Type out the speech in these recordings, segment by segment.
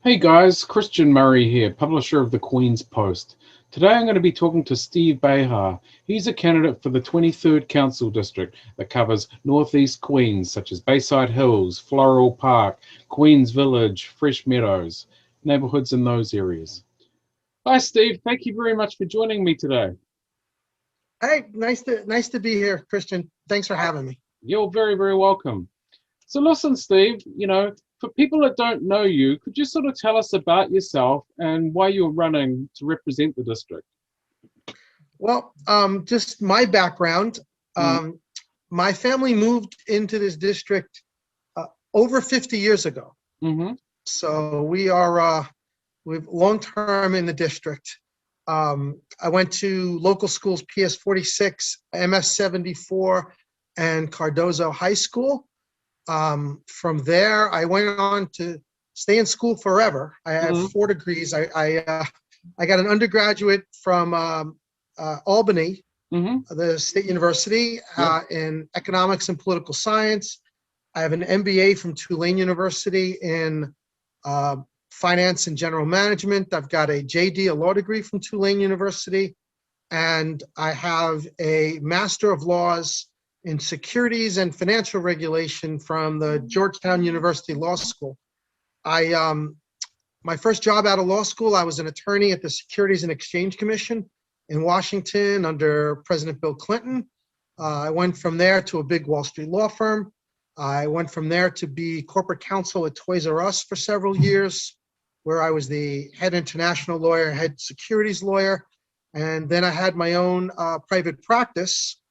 Hey guys, Christian Murray here, publisher of the Queen's Post. Today I'm going to be talking to Steve Behar. He's a candidate for the 23rd Council District that covers Northeast Queens, such as Bayside Hills, Floral Park, Queens Village, Fresh Meadows, neighborhoods in those areas. Hi Steve, thank you very much for joining me today. Hey, nice to be here, Christian. Thanks for having me. You're very, very welcome. So listen, Steve, for people that don't know you, could you sort of tell us about yourself and why you're running to represent the district? Well, just my background. Mm, My family moved into this district over 50 years ago. mm-hmm. So we've long term in the district. I went to local schools, PS 46, MS 74, and Cardozo High School. From there, I went on to stay in school forever. I have Mm-hmm. 4 degrees. I got an undergraduate from Albany, Mm-hmm. the State University, Yep. in economics and political science. I have an MBA from Tulane University in uh, finance and general management. I've got a JD, a law degree from Tulane University, and I have a Master of Laws in Securities and Financial Regulation from the Georgetown University Law School. I My first job out of law school, I was an attorney at the Securities and Exchange Commission in Washington under President Bill Clinton. I went from there to a big Wall Street law firm. I went from there to be corporate counsel at Toys R Us for several years, where I was the head international lawyer, head securities lawyer. And then I had my own private practice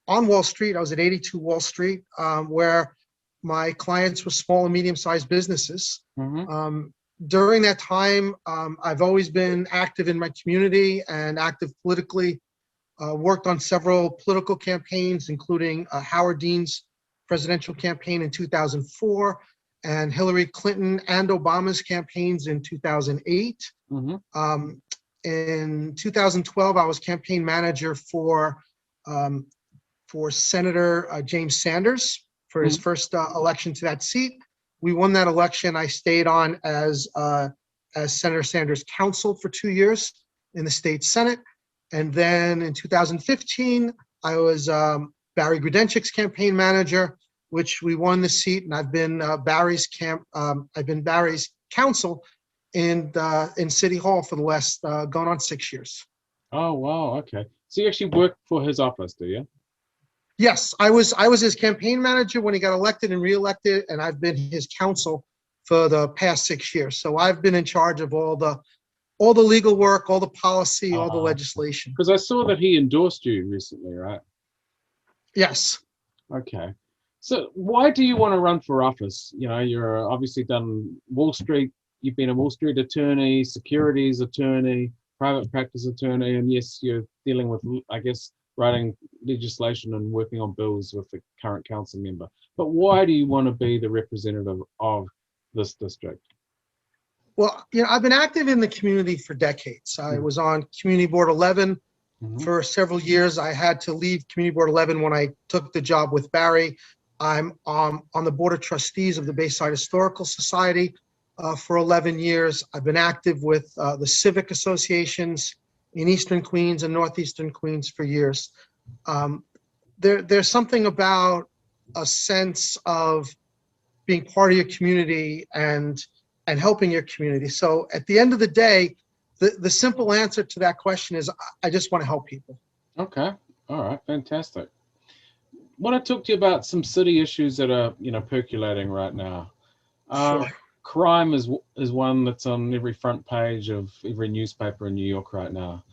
on Wall Street. I was at 82 Wall Street, where my clients were small and medium-sized businesses. Mm-hmm. During that time, I've always been active in my community and active politically. Worked on several political campaigns, including Howard Dean's presidential campaign in 2004 and Hillary Clinton and Obama's campaigns in 2008. Mm-hmm. In 2012, I was campaign manager for Senator James Sanders for his first election to that seat. We won that election. I stayed on as Senator Sanders' counsel for 2 years in the state Senate. And then in 2015, I was Barry Grudenchik's campaign manager, which we won the seat, and I've been Barry's counsel in City Hall for the last going on 6 years. Oh, wow. Okay. So you actually work for his office, do you? Yes, I was his campaign manager when he got elected and reelected, and I've been his counsel for the past 6 years. So I've been in charge of all the legal work, all the policy, all the legislation. Because I saw that he endorsed you recently, right? Yes. Okay. So why do you want to run for office? You're obviously done Wall Street. You've been a Wall Street attorney, securities attorney, private practice attorney, and yes, you're dealing with, I guess, writing legislation and working on bills with the current council member. But why do you want to be the representative of this district? Well, I've been active in the community for decades. I was on Community Board 11 for several years. I had to leave Community Board 11 when I took the job with Barry. I'm on the Board of Trustees of the Bayside Historical Society for 11 years. I've been active with the civic associations in Eastern Queens and Northeastern Queens for years. There's something about a sense of being part of your community and helping your community. So at the end of the day, the simple answer to that question is I just want to help people. Okay. All right. Fantastic. I want to talk to you about some city issues that are, percolating right now. Sure. Crime is one that's on every front page of every newspaper in New York right now,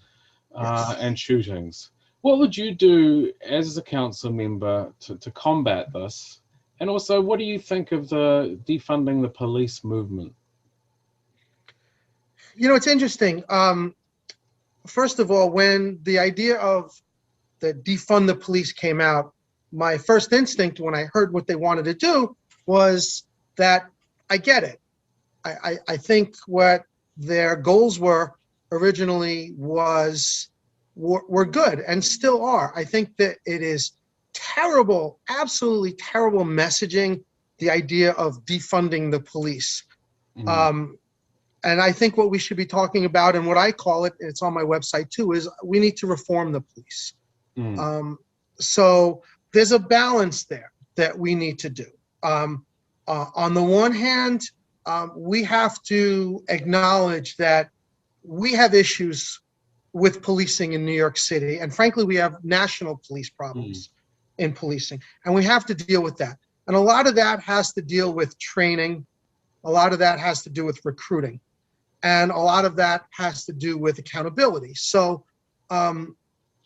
Yes. and shootings. What would you do as a council member to combat this? And also, what do you think of the defunding the police movement? It's interesting. First of all, when the idea of the defund the police came out, my first instinct when I heard what they wanted to do was that I get it. I think what their goals were originally were good and still are. I think that it is terrible, absolutely terrible messaging, the idea of defunding the police. Mm, Um, and I think what we should be talking about, and what I call it, it's on my website too, is we need to reform the police. mm, Um, so there's a balance there that we need to do. On the one hand, we have to acknowledge that we have issues with policing in New York City, and frankly, we have national police mm, problems in policing, and we have to deal with that. And a lot of that has to deal with training. A lot of that has to do with recruiting, and a lot of that has to do with accountability. So um,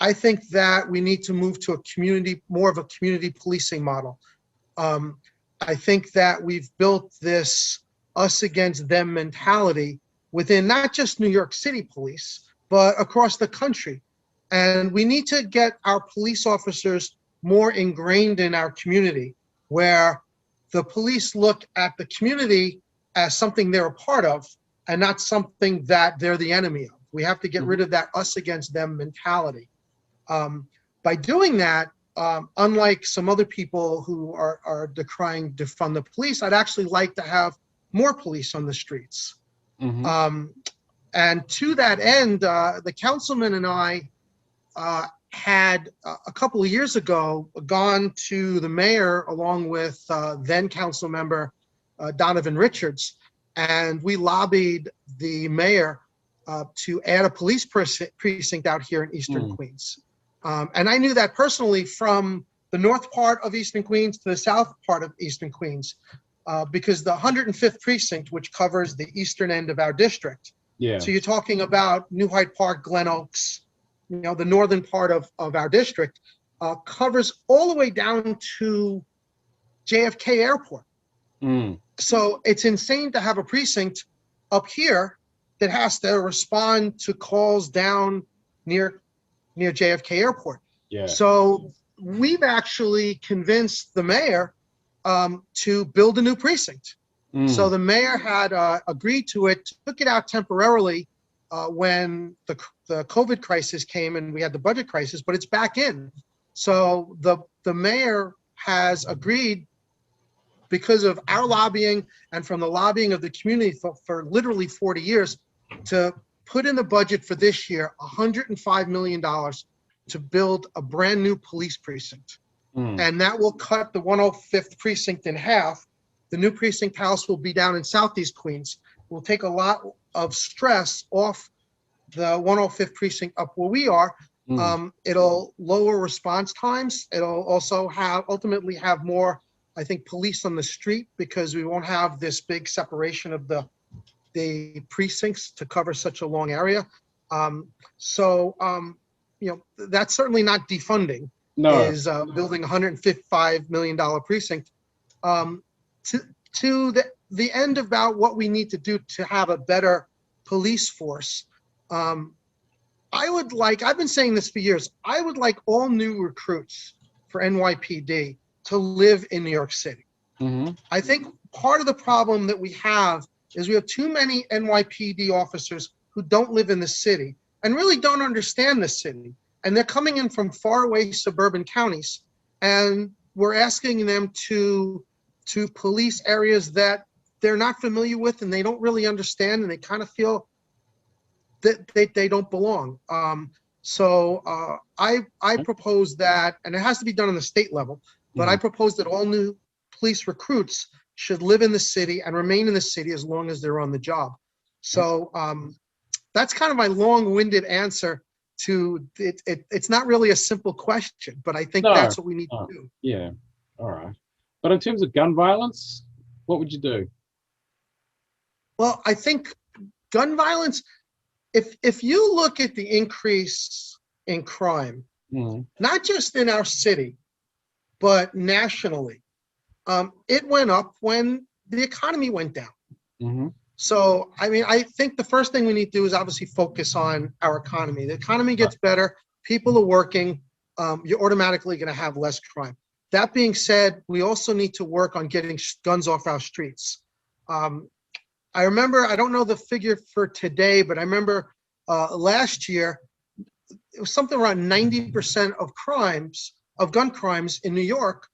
I think that we need to move to a community, more of a community policing model. Um, I think that we've built this us against them mentality within not just New York City police, but across the country. And we need to get our police officers more ingrained in our community, where the police look at the community as something they're a part of and not something that they're the enemy of. We have to get rid mhm, of that us against them mentality. Um, by doing that, unlike some other people who are decrying defund the police, I'd actually like to have more police on the streets. mhm, Um, and to that end, the councilman and I had a couple of years ago gone to the mayor along with then council member Donovan Richards, and we lobbied the mayor to add a police precinct out here in Eastern mm, Queens. And I knew that personally from the north part of Eastern Queens to the south part of Eastern Queens, because the 105th precinct, which covers the eastern end of our district, yeah. so you're talking about New Hyde Park, Glen Oaks, the northern part of our district, covers all the way down to JFK Airport. Mm, So it's insane to have a precinct up here that has to respond to calls down near JFK Airport. yeah. So we've actually convinced the mayor to build a new precinct. So Mm, the mayor had agreed to it, took it out temporarily when the COVID crisis came and we had the budget crisis, but it's back in. So the mayor has agreed, because of our lobbying and from the lobbying of the community for literally 40 years, to put in the budget for this year $105 million to build a brand new police precinct. mm, And that will cut the 105th precinct in half. The new precinct house will be down in Southeast Queens. Will take a lot of stress off the 105th precinct up where we are. mm, It'll lower response times. It'll also ultimately have more, I think, police on the street, because we won't have this big separation of the precincts to cover such a long area. That's certainly not defunding, no. is building a $155 million precinct. Um, to the end about what we need to do to have a better police force. I've been saying this for years, I would like all new recruits for NYPD to live in New York City. Mhm, I think part of the problem that we have is we have too many NYPD officers who don't live in the city and really don't understand the city. And they're coming in from faraway suburban counties, and we're asking them to police areas that they're not familiar with and they don't really understand, and they kind of feel that they don't belong. I propose that, and it has to be done on the state level, but I mhm, propose that all new police recruits should live in the city and remain in the city as long as they're on the job. So that's kind of my long-winded answer to it. It's not really a simple question, but I think no. that's what we need to Oh, do. yeah. All right. But in terms of gun violence, what would you do? Well, I think gun violence, if you look at the increase in crime, Mm, not just in our city, but nationally, it went up when the economy went down. mhm, So, I mean, I think the first thing we need to do is obviously focus on our economy. The economy right, gets better, people are working, you're automatically going to have less crime. That being said, we also need to work on getting guns off our streets. Um, I remember, I don't know the figure for today, but I remember last year, it was something around 90% of gun crimes in New York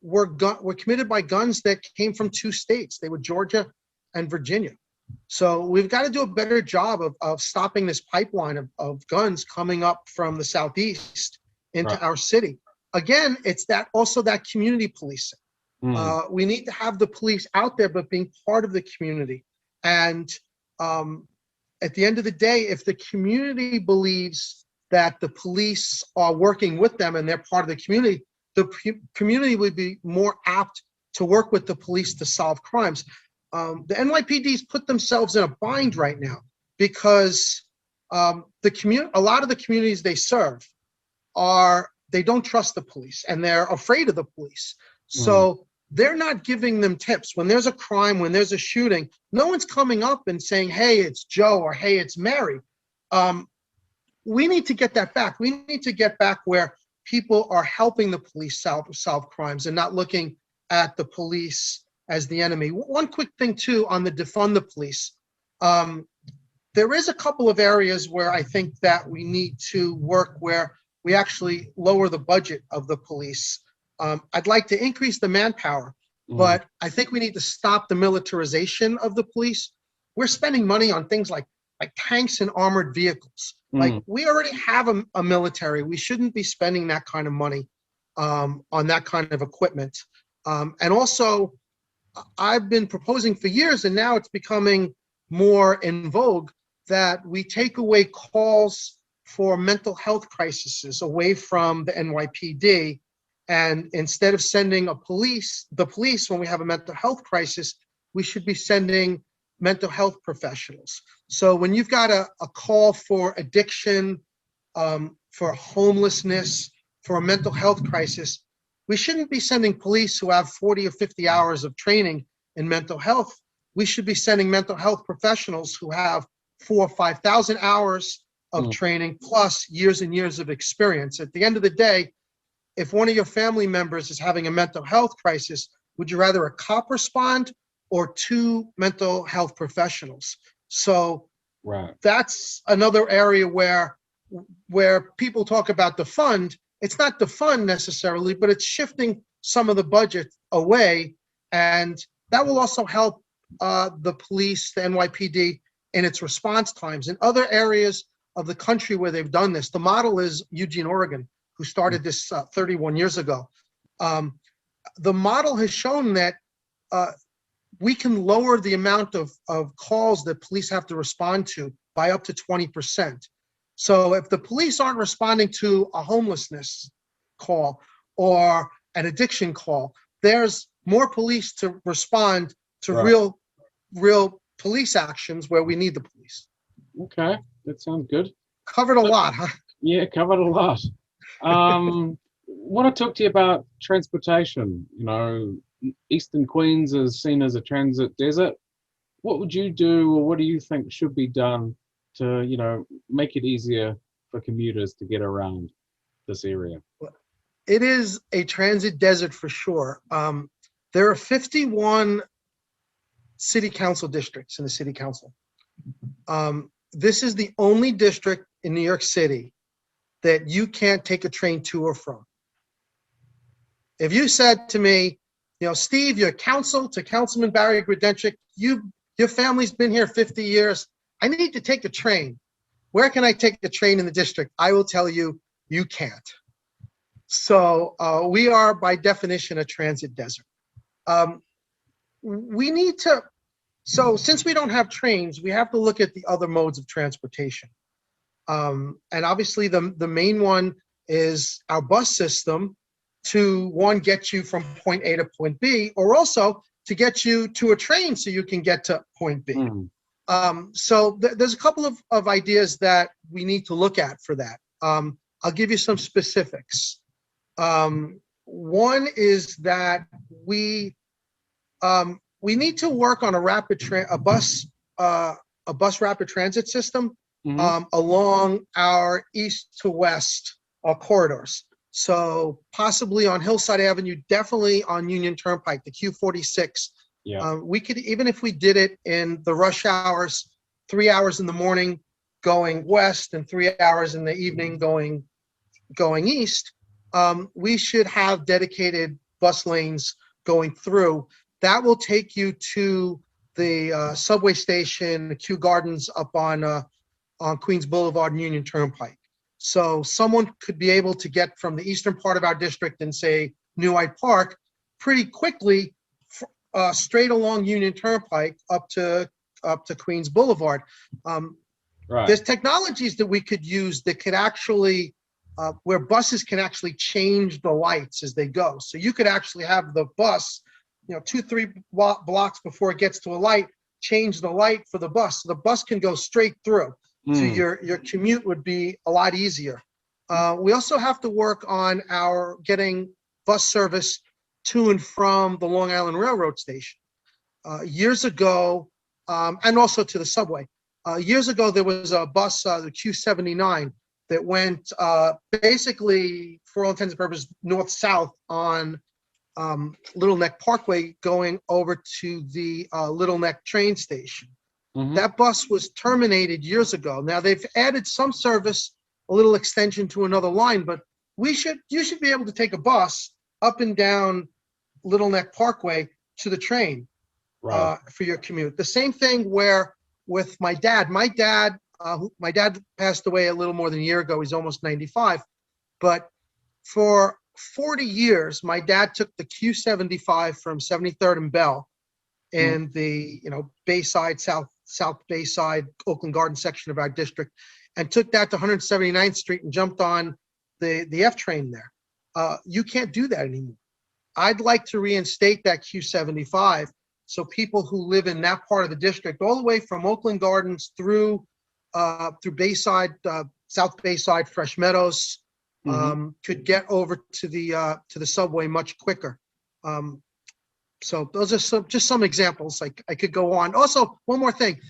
were committed by guns that came from two states. They were Georgia and Virginia. So we've got to do a better job of stopping this pipeline of guns coming up from the southeast into Right. our city. Again, it's that community policing. We need to have the police out there, but being part of the community. And at the end of the day, if the community believes that the police are working with them and they're part of the community would be more apt to work with the police to solve crimes. The NYPD's put themselves in a bind right now because a lot of the communities they serve they don't trust the police and they're afraid of the police. So they're not giving them tips. When there's a crime, when there's a shooting, no one's coming up and saying, hey, it's Joe, or hey, it's Mary. We need to get that back. We need to get back where people are helping the police solve crimes and not looking at the police as the enemy. One quick thing too on the defund the police. There is a couple of areas where I think that we need to work where we actually lower the budget of the police. I'd like to increase the manpower, but I think we need to stop the militarization of the police. We're spending money on things like tanks and armored vehicles. Like we already have a military. We shouldn't be spending that kind of money on that kind of equipment. And also, I've been proposing for years, and now it's becoming more in vogue, that we take away calls for mental health crises away from the NYPD. And instead of sending the police when we have a mental health crisis, we should be sending mental health professionals. So when you've got a call for addiction, for homelessness, for a mental health crisis, we shouldn't be sending police who have 40 or 50 hours of training in mental health. We should be sending mental health professionals who have 4,000 or 5,000 hours of training plus years and years of experience. At the end of the day, if one of your family members is having a mental health crisis, would you rather a cop respond or 2 mental health professionals? So that's another area where people talk about the fund. It's not the fund necessarily, but it's shifting some of the budget away. And that will also help the police, the NYPD, in its response times. In other areas of the country where they've done this, the model is Eugene, Oregon, who started this 31 years ago. The model has shown that we can lower the amount of calls that police have to respond to by up to 20%. So if the police aren't responding to a homelessness call or an addiction call, there's more police to respond to real police actions where we need the police. Okay, that sounds good. Covered a lot, huh? Yeah, covered a lot. Want to talk to you about transportation. You know, Eastern Queens is seen as a transit desert. What would you do, or what do you think should be done to, make it easier for commuters to get around this area? It is a transit desert for sure. There are 51 city council districts in the city council. This is the only district in New York City that you can't take a train to or from. If you said to me, Steve, you're council to Councilman Barry Grodenchik, your family's been here 50 years. I need to take a train. Where can I take the train in the district? I will tell you, you can't. So we are, by definition, a transit desert. So since we don't have trains, we have to look at the other modes of transportation. And obviously the main one is our bus system to, one, get you from point A to point B, or also to get you to a train so you can get to point B. So there's a couple of ideas that we need to look at for that. I'll give you some specifics. One is that we need to work on a bus rapid transit system along our east to west corridors. So possibly on Hillside Avenue, definitely on Union Turnpike, the Q46. Yeah. We could, even if we did it in the rush hours, 3 hours in the morning going west and 3 hours in the evening going east, we should have dedicated bus lanes going through. That will take you to the subway station, the Kew Gardens up on Queens Boulevard and Union Turnpike. So someone could be able to get from the eastern part of our district and say New Hyde Park pretty quickly, straight along Union Turnpike up to Queens Boulevard. Right. There's technologies that we could use that could actually, where buses can actually change the lights as they go. So you could actually have the bus, 2-3 blocks before it gets to a light, change the light for the bus. So the bus can go straight through. So your commute would be a lot easier. We also have to work on our getting bus service to and from the Long Island Railroad Station. Years ago, and also to the subway. Years ago, there was a bus, the Q79, that went basically, for all intents and purposes, north-south on Little Neck Parkway going over to the Little Neck train station. That bus was terminated years ago. Now they've added some service, a little extension to another line, but you should be able to take a bus up and down Little Neck Parkway to the train for your commute. The same thing where with my dad. My dad passed away a little more than a year ago. He's almost 95, but for 40 years, my dad took the Q75 from 73rd and Bell in the Bayside, South Bayside, Oakland Garden section of our district, and took that to 179th Street and jumped on the F train there. You can't do that anymore. I'd like to reinstate that Q75 so people who live in that part of the district, all the way from Oakland Gardens through Bayside, South Bayside, Fresh Meadows, could get over to the subway much quicker. So those are just some examples. I could go on. Also, one more thing.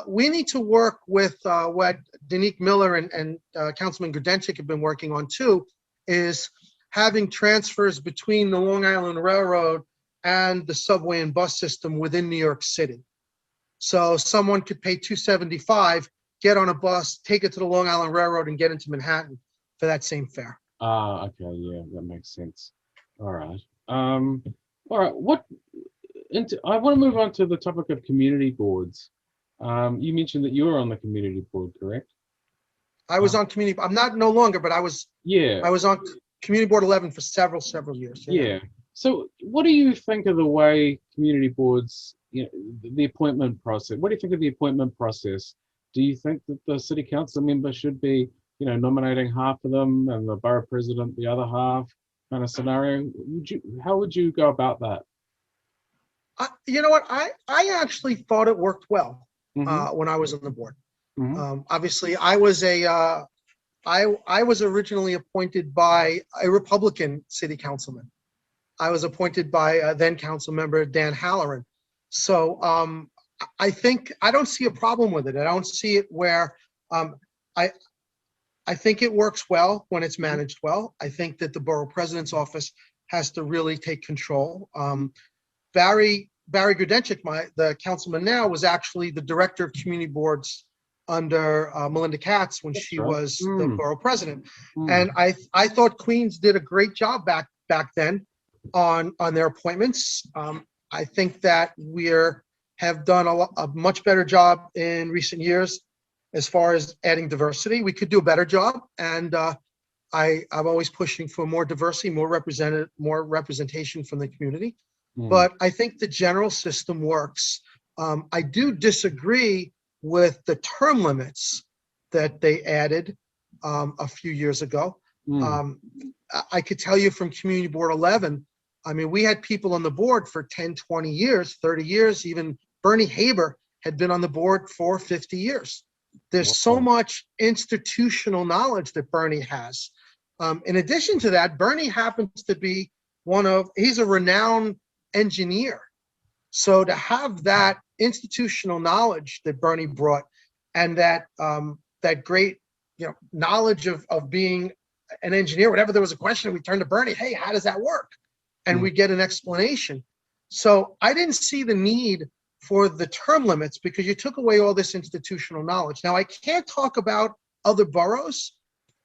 We need to work with what Danique Miller and Councilman Grudenchik have been working on too, is having transfers between the Long Island Railroad and the subway and bus system within New York City. So someone could pay $275, get on a bus, take it to the Long Island Railroad and get into Manhattan for that same fare. Okay, yeah, that makes sense. All right. All right. I want to move on to the topic of community boards. You mentioned that you were on the community board, correct? I was on community. I'm not no longer, but I was. Yeah. I was on community board 11 for several years. Yeah. So, what do you think of the way community boards, the appointment process? What do you think of the appointment process? Do you think that the city council member should be, nominating half of them and the borough president the other half, kind of scenario? How would you go about that? You know what? I actually thought it worked well when I was on the board. Obviously, I was I was originally appointed by a Republican city councilman. I was appointed by then council member Dan Halloran. So I think I don't see a problem with it. I don't see it where I think it works well when it's managed well. I think that the borough president's office has to really take control. Barry Grudenchik, the councilman now, was actually the director of community boards under Melinda Katz when she was the borough president. And I thought Queens did a great job back then on their appointments. I think that we have done a much better job in recent years as far as adding diversity. We could do a better job, and I'm always pushing for more diversity, more representation from the community. But I think the general system works. I do disagree with the term limits that they added a few years ago. I could tell you from Community Board 11, I mean, we had people on the board for 10, 20 years, 30 years. Even Bernie Haber had been on the board for 50 years. There's so much institutional knowledge that Bernie has. In addition to that, Bernie happens to be he's a renowned engineer. So to have that institutional knowledge that Bernie brought and that great knowledge of being an engineer, whenever there was a question, we turn to Bernie, hey, how does that work? And we get an explanation. So I didn't see the need for the term limits because you took away all this institutional knowledge. Now I can't talk about other boroughs,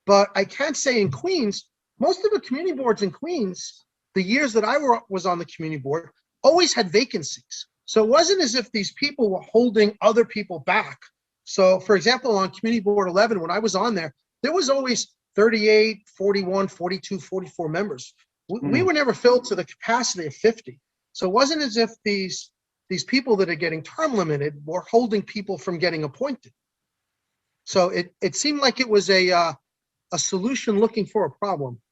but I can say in Queens, most of the community boards in Queens, the years that I was on the community board, always had vacancies. So it wasn't as if these people were holding other people back. So for example, on Community Board 11, when I was on there, there was always 38, 41, 42, 44 members. We Mm. were never filled to the capacity of 50. So it wasn't as if these people that are getting term limited were holding people from getting appointed. So it seemed like it was a solution looking for a problem.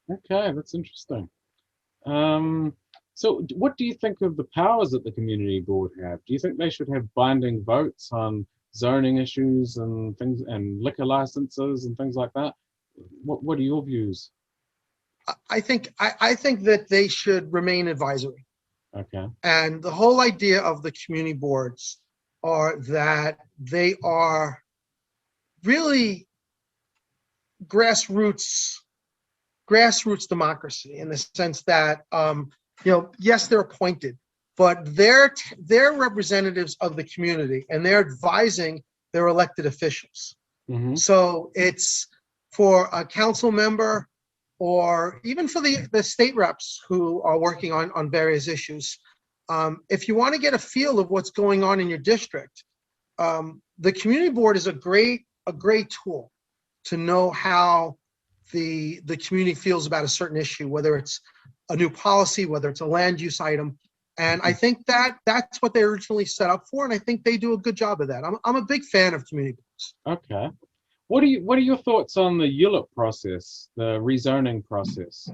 Okay, that's interesting. Um, so what do you think of the powers that the community board have? Do you think they should have binding votes on zoning issues and things and liquor licenses and things like that? What are your views? I think that they should remain advisory. Okay. And the whole idea of the community boards are that they are really grassroots democracy, in the sense that yes, they're appointed, but they're representatives of the community, and they're advising their elected officials. Hmm. So it's for a council member, or even for the state reps who are working on various issues. If you want to get a feel of what's going on in your district, the community board is a great tool to know how the community feels about a certain issue, whether it's a new policy, whether it's a land use item. And I think that that's what they originally set up for, and I think they do a good job of that. I'm a big fan of community boards. Okay. What are your thoughts on the ULIP process, the rezoning process?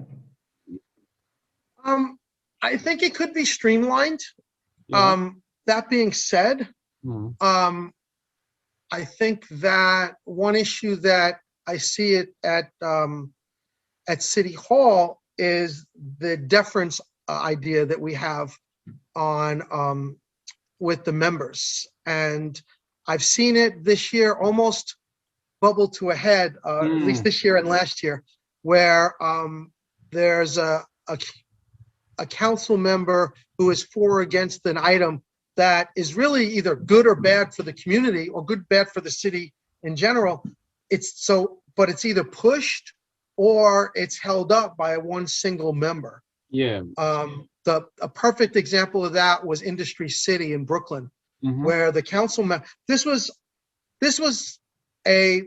I think it could be streamlined. Yeah. That being said, Mm. I think that one issue that I see it at City Hall is the deference idea that we have on with the members. And I've seen it this year almost bubble to a head, at least this year and last year, where there's a council member who is for or against an item that is really either good or bad for the community, or good, bad for the city in general. But it's either pushed or it's held up by one single member. Yeah. A perfect example of that was Industry City in Brooklyn, Hmm. where the council member, this was a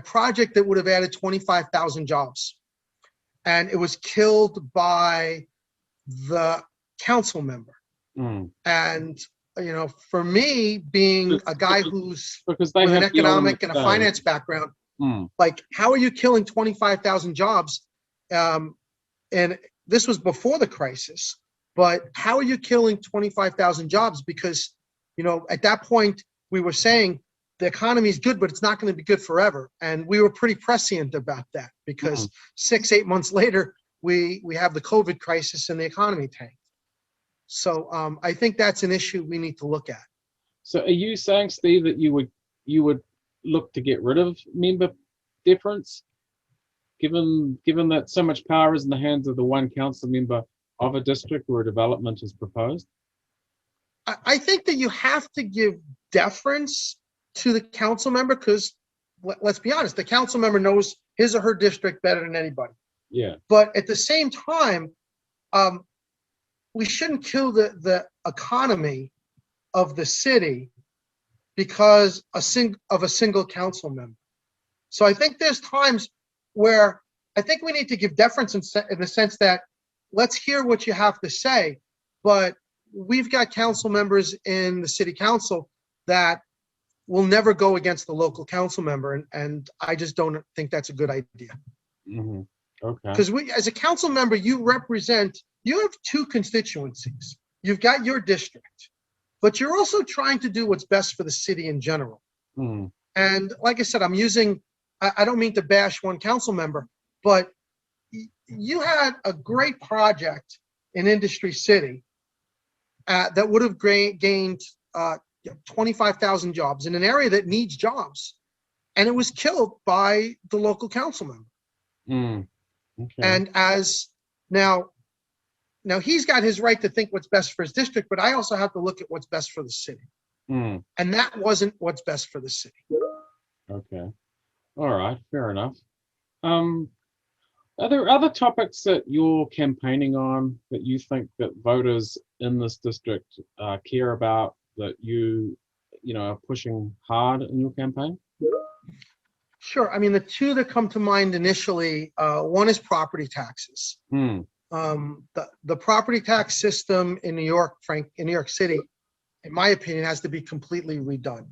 project that would have added 25,000 jobs, and it was killed by the council member. Mm. And for me, being a guy who's Because they with an have the ultimate economic and a say. finance background, Mm. like, how are you killing 25,000 jobs? And this was before the crisis, but how are you killing 25,000 jobs? Because, at that point we were saying the economy is good, but it's not going to be good forever. And we were pretty prescient about that, because 6-8 months later, we have the COVID crisis and the economy tanked. So I think that's an issue we need to look at. So are you saying, Steve, that you would look to get rid of member deference, given that so much power is in the hands of the one council member of a district where a development is proposed? I think that you have to give deference to the council member, because let's be honest, the council member knows his or her district better than anybody. Yeah. But at the same time, we shouldn't kill the economy of the city because of a single council member. So I think there's times where I think we need to give deference in the sense that, let's hear what you have to say, but we've got council members in the city council that will never go against the local council member, and I just don't think that's a good idea. Mm-hmm. Okay. Because as a council member, you have two constituencies. You've got your district, but you're also trying to do what's best for the city in general. Mm. And like I said, I don't mean to bash one council member, but you had a great project in Industry City that would have gained 25,000 jobs in an area that needs jobs, and it was killed by the local council member. Mm. Okay. And now he's got his right to think what's best for his district, but I also have to look at what's best for the city. Mm. And that wasn't what's best for the city. Okay. All right. Fair enough. Are there other topics that you're campaigning on that you think that voters in this district care about that are pushing hard in your campaign? Sure. I mean, the two that come to mind initially, one is property taxes. Hmm. The property tax system in New York, in New York City, in my opinion, has to be completely redone.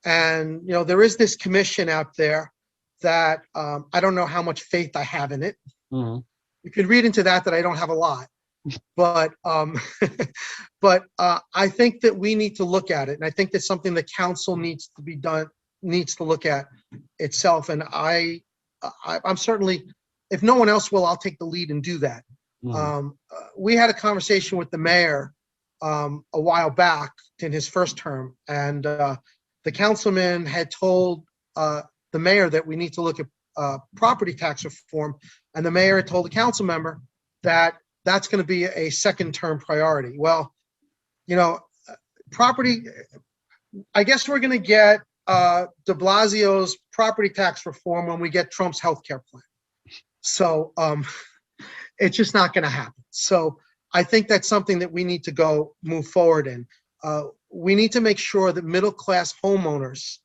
And, there is this commission out there that I don't know how much faith I have in it. Mhm. You can read into that I don't have a lot, but I think that we need to look at it, and I think that's something the council needs to look at itself. And I'm certainly, if no one else will, I'll take the lead and do that. Mhm. We had a conversation with the mayor a while back in his first term, and the councilman had told the mayor that we need to look at property tax reform, and the mayor had told the council member that that's going to be a second term priority. Well, property, I guess we're going to get de Blasio's property tax reform when we get Trump's healthcare plan. So it's just not going to happen. So I think that's something that we need to move forward in. We need to make sure that middle class homeowners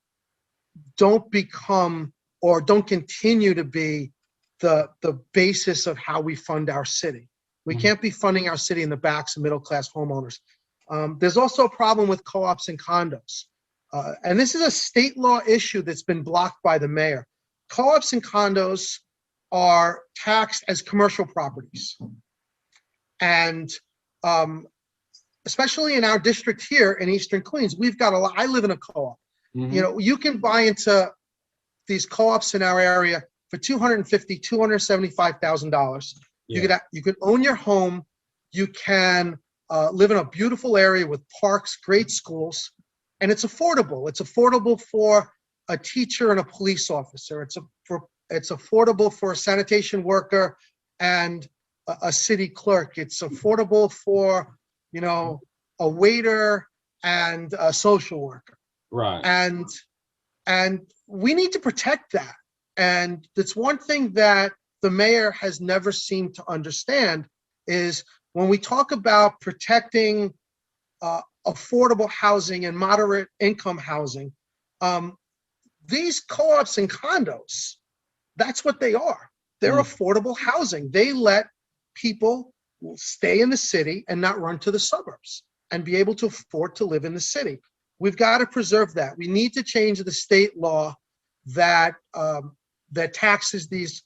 don't become or don't continue to be the basis of how we fund our city. We can't be funding our city in the backs of middle class homeowners. There's also a problem with co-ops and condos. And this is a state law issue that's been blocked by the mayor. Co-ops and condos are taxed as commercial properties. And especially in our district here in Eastern Queens, we've got a lot. I live in a co-op. Mhm. You can buy into these co-ops in our area for $250,000, $275,000. Yeah. You could own your home. You can live in a beautiful area with parks, great schools, and it's affordable. It's affordable for a teacher and a police officer. It's affordable for a sanitation worker and a city clerk. It's affordable for, a waiter and a social worker. Right. And we need to protect that. And that's one thing that the mayor has never seemed to understand is when we talk about protecting affordable housing and moderate income housing, these co-ops and condos, that's what they are. They're affordable housing. They let people stay in the city and not run to the suburbs and be able to afford to live in the city. We've got to preserve that. We need to change the state law that taxes these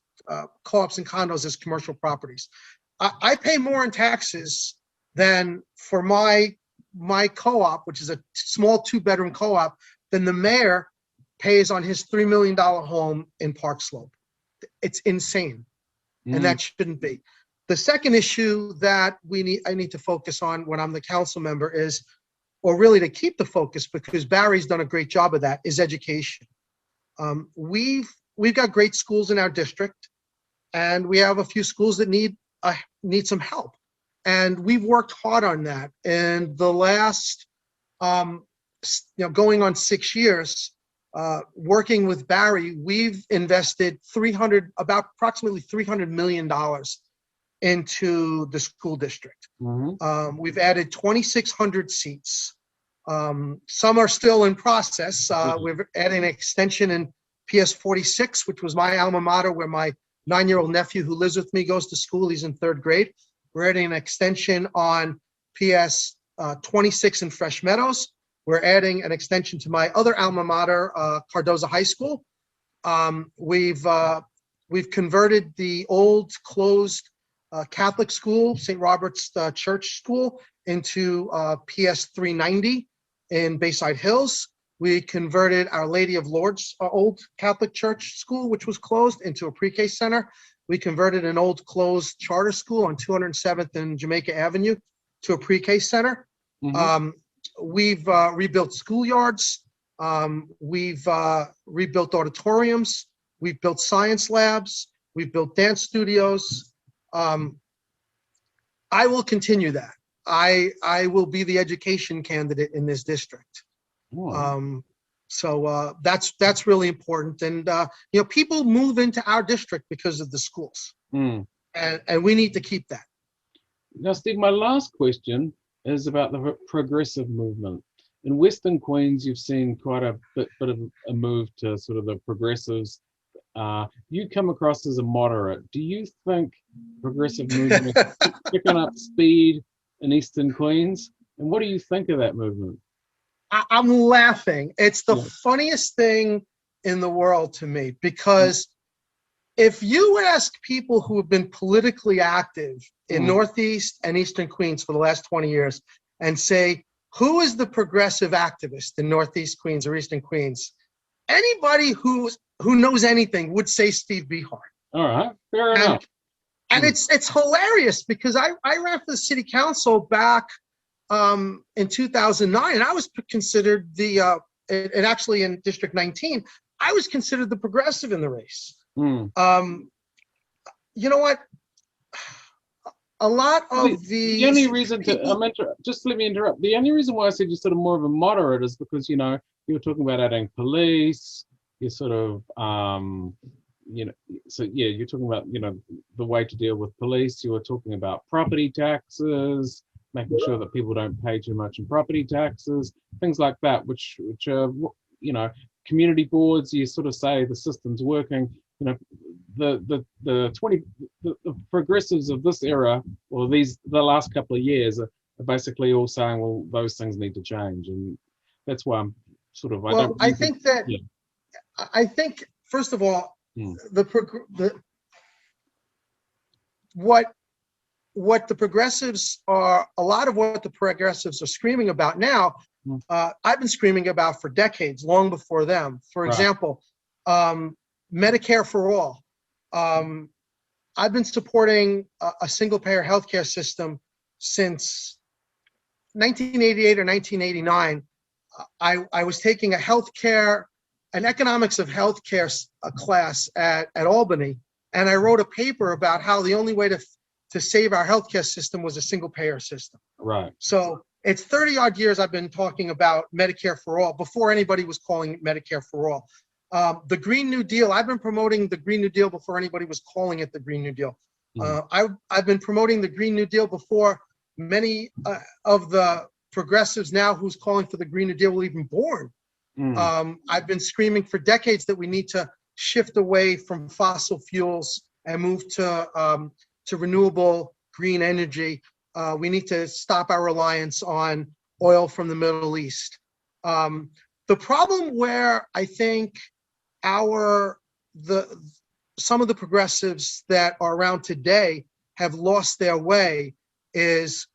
co-ops and condos as commercial properties. I pay more in taxes than for my co-op, which is a small 2-bedroom co-op, than the mayor pays on his $3 million home in Park Slope. It's insane, and that shouldn't be. The second issue that I need to focus on when I'm the council member is, or really to keep the focus, because Barry's done a great job of that, is education. We've got great schools in our district, and we have a few schools that need some help. And we've worked hard on that. And the last, going on 6 years, working with Barry, we've invested approximately $300 million into the school district. We've added 2,600 seats. Some are still in process. We're adding an extension in PS 46, which was my alma mater, where my 9-year-old nephew who lives with me goes to school. He's in 3rd grade. We're adding an extension on PS 26 in Fresh Meadows. We're adding an extension to my other alma mater, Cardozo High School. We've converted the old closed Catholic school, St. Robert's Church School, into PS 390 in Bayside Hills. We converted Our Lady of Lourdes, old Catholic church school, which was closed, into a pre-K center. We converted an old closed charter school on 207th and Jamaica Avenue to a pre-K center. We've rebuilt schoolyards. We've rebuilt auditoriums. We've built science labs. We've built dance studios. I will continue that. I will be the education candidate in this district. So that's really important. And people move into our district because of the schools, Mm. and we need to keep that. Now, Steve, my last question is about the progressive movement. In Western Queens, you've seen quite a bit of a move to sort of the progressives. You come across as a moderate. Do you think progressive movement is picking up speed in Eastern Queens? And what do you think of that movement? I'm laughing. It's the Yeah. funniest thing in the world to me, because if you ask people who have been politically active in Northeast and Eastern Queens for the last 20 years and say, who is the progressive activist in Northeast Queens or Eastern Queens? Anybody who knows anything would say Steve Behar. All right, fair enough. And it's hilarious, because I ran for the city council back in 2009, and I was considered and actually in District 19, I was considered the progressive in the race. You know what? A lot of the only reason just let me interrupt. The only reason why I said you're sort of more of a moderate is because, you were talking about adding police. You're sort of, so yeah, you're talking about, the way to deal with police. You were talking about property taxes, making sure that people don't pay too much in property taxes, things like that, which are, community boards. You sort of say the system's working. The progressives of this era, or the last couple of years, are basically all saying, well, those things need to change, and that's why I'm sort of. I think that. Yeah. I think, first of all, what the progressives are, a lot of what the progressives are screaming about now, I've been screaming about for decades, long before them. For example, Medicare for all. I've been supporting a single-payer healthcare system since 1988 or 1989. I was taking an economics of healthcare class at Albany, and I wrote a paper about how the only way to save our healthcare system was a single-payer system. Right. So it's 30-odd years I've been talking about Medicare for all, before anybody was calling it Medicare for all. The Green New Deal, I've been promoting the Green New Deal before anybody was calling it the Green New Deal. I've been promoting the Green New Deal before many of the progressives now who's calling for the Green New Deal were even born. I've been screaming for decades that we need to shift away from fossil fuels and move to renewable green energy. We need to stop our reliance on oil from the Middle East. The problem where I think some of the progressives that are around today have lost their way is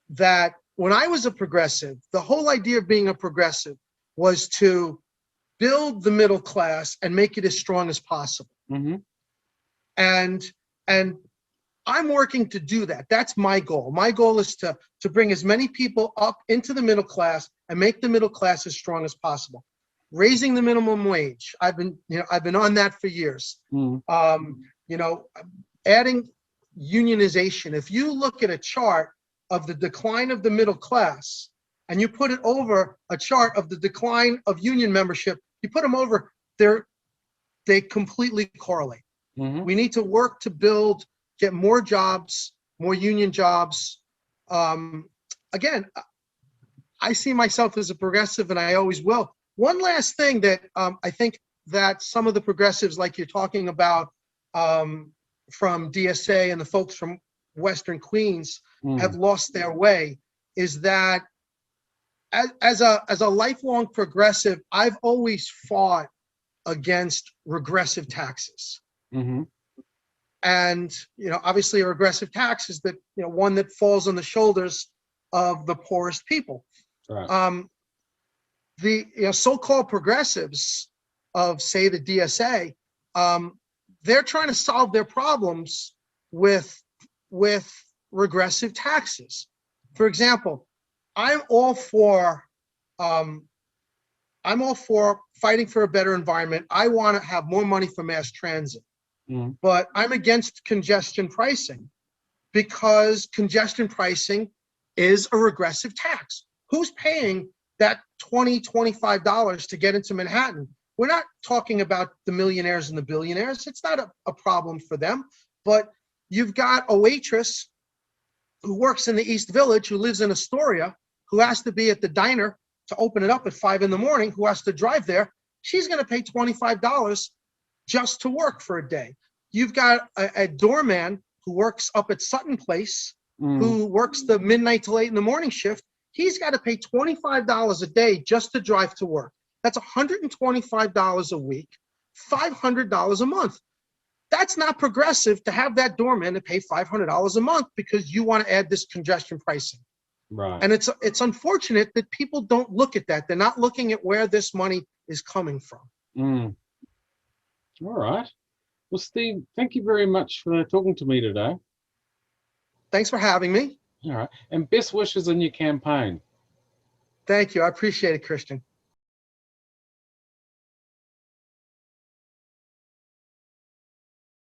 that when I was a progressive, the whole idea of being a progressive was to build the middle class and make it as strong as possible. And I'm working to do that. That's my goal. My goal is to bring as many people up into the middle class and make the middle class as strong as possible. Raising the minimum wage. I've been on that for years. Adding unionization. If you look at a chart of the decline of the middle class and you put it over a chart of the decline of union membership, you put them over, they completely correlate. We need to work to get more jobs, more union jobs. Again, I see myself as a progressive, and I always will. One last thing that I think that some of the progressives, like you're talking about, from DSA and the folks from Western Queens have lost their way, is that as a lifelong progressive, I've always fought against regressive taxes. And obviously a regressive tax is that one that falls on the shoulders of the poorest people. Right. The so-called progressives of, say, the DSA, they're trying to solve their problems with regressive taxes. For example, I'm all for fighting for a better environment. I want to have more money for mass transit. But I'm against congestion pricing, because congestion pricing is a regressive tax. Who's paying that $25 to get into Manhattan. We're not talking about the millionaires and the billionaires. It's not a problem for them. But you've got a waitress who works in the East Village, who lives in Astoria, who has to be at the diner to open it up at 5 in the morning, who has to drive there. She's going to pay $25 just to work for a day. You've got a doorman who works up at Sutton Place, who works the midnight till 8 in the morning shift. He's got to pay $25 a day just to drive to work. That's $125 a week, $500 a month. That's not progressive to have that doorman to pay $500 a month because you want to add this congestion pricing. Right. And it's unfortunate that people don't look at that. They're not looking at where this money is coming from. All right. Well, Steve, thank you very much for talking to me today. Thanks for having me. All right. And best wishes in your campaign. Thank you. I appreciate it, Christian.